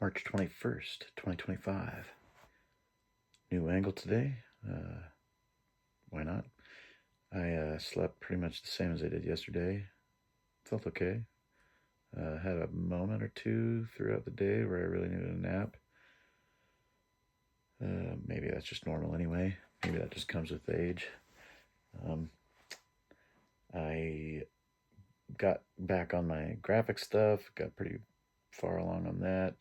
March 21st, 2025. New angle today. Why not? I slept pretty much the same as I did yesterday. Felt okay. Had a moment or two throughout the day where I really needed a nap. Maybe that's just normal anyway. Maybe that just comes with age. I got back on my graphic stuff, got pretty far along on that.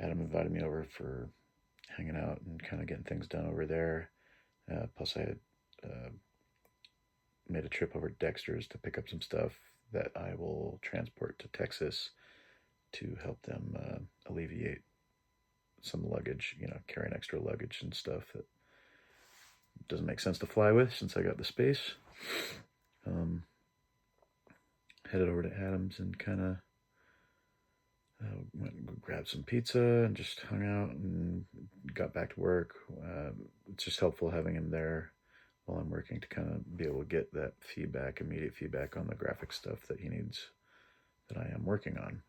Adam invited me over for hanging out and kind of getting things done over there. Plus, I had made a trip over to Dexter's to pick up some stuff that I will transport to Texas to help them alleviate some luggage, carrying extra luggage and stuff that doesn't make sense to fly with since I got the space. Headed over to Adam's and kind of went and grabbed some pizza and just hung out and got back to work. It's just helpful having him there while I'm working to kind of be able to get that immediate feedback on the graphic stuff that he needs that I am working on.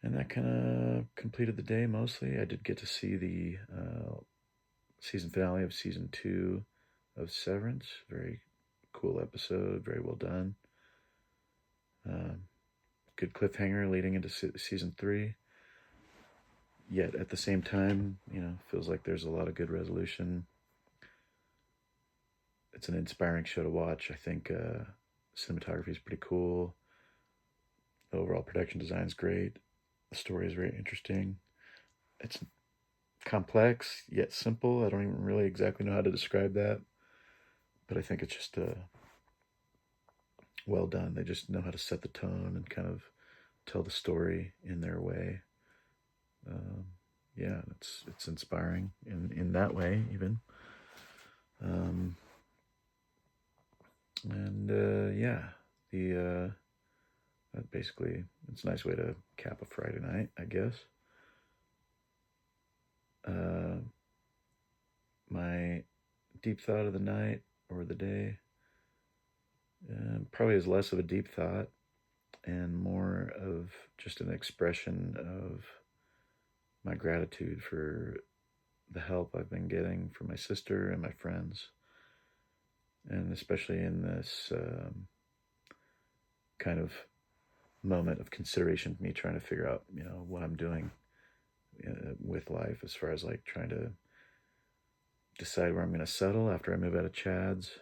And that kind of completed the day mostly. I did get to see the season finale of season 2 of Severance. Very cool episode, very well done. Good cliffhanger leading into season 3. Yet at the same time, feels like there's a lot of good resolution. It's an inspiring show to watch. I think cinematography is pretty cool. The overall production design is great. The story is very interesting. It's complex yet simple. I don't even really exactly know how to describe that, but I think it's just well done. They just know how to set the tone and kind of tell the story in their way. Yeah, it's inspiring in that way even. Basically, it's a nice way to cap a Friday night, I guess. My deep thought of the night or the day probably is less of a deep thought and more of just an expression of my gratitude for the help I've been getting from my sister and my friends. And especially in this kind of moment of consideration for me trying to figure out, what I'm doing with life as far as like trying to decide where I'm going to settle after I move out of Chad's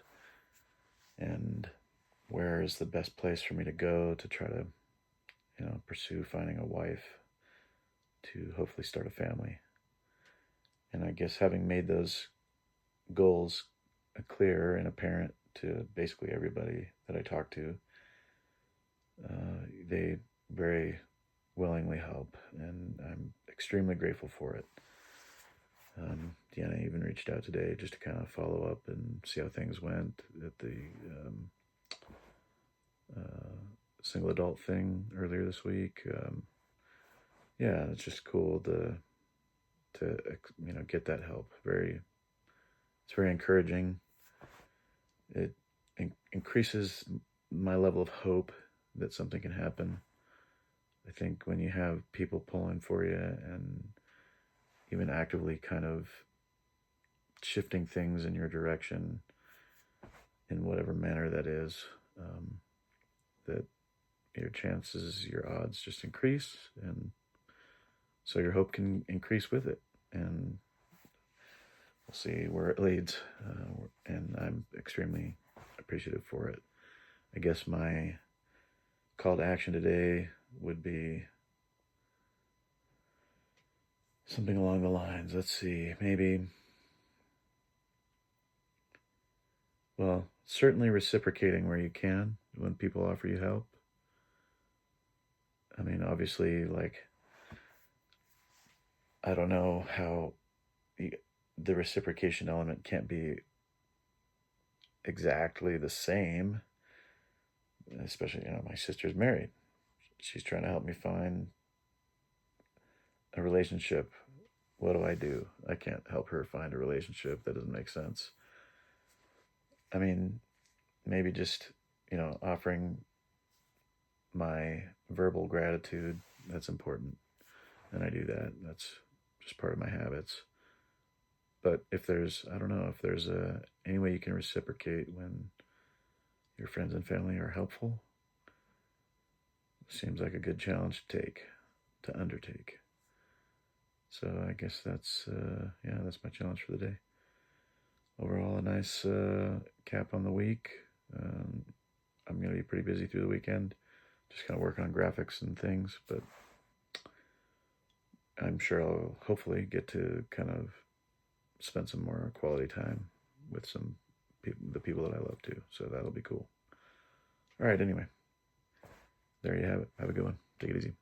and where is the best place for me to go to try to, pursue finding a wife to hopefully start a family. And I guess having made those goals clear and apparent to basically everybody that I talk to, they very willingly help, and I'm extremely grateful for it. Deanna even reached out today just to kind of follow up and see how things went at the single adult thing earlier this week. Yeah, it's just cool to get that help. It's very encouraging. It increases my level of hope that something can happen. I think when you have people pulling for you and even actively kind of shifting things in your direction in whatever manner that is, that your chances, your odds just increase, and so your hope can increase with it. And we'll see where it leads, and I'm extremely appreciative for it. I guess my call to action today would be something along the lines, let's see, maybe, well, certainly reciprocating where you can when people offer you help. I mean, obviously, like, I don't know how the reciprocation element can't be exactly the same, especially, my sister's married. She's trying to help me find a relationship. What do? I can't help her find a relationship. That doesn't make sense. I mean, maybe just, offering my verbal gratitude, that's important. and I do that. That's just part of my habits. But if there's, I don't know, if there's any way you can reciprocate when your friends and family are helpful, seems like a good challenge to undertake. So I guess that's my challenge for the day. Overall, a nice cap on the week. I'm going to be pretty busy through the weekend, just kind of working on graphics and things, but I'm sure I'll hopefully get to kind of spend some more quality time with the people that I love too. So that'll be cool. All right, anyway, there you have it. Have a good one. Take it easy.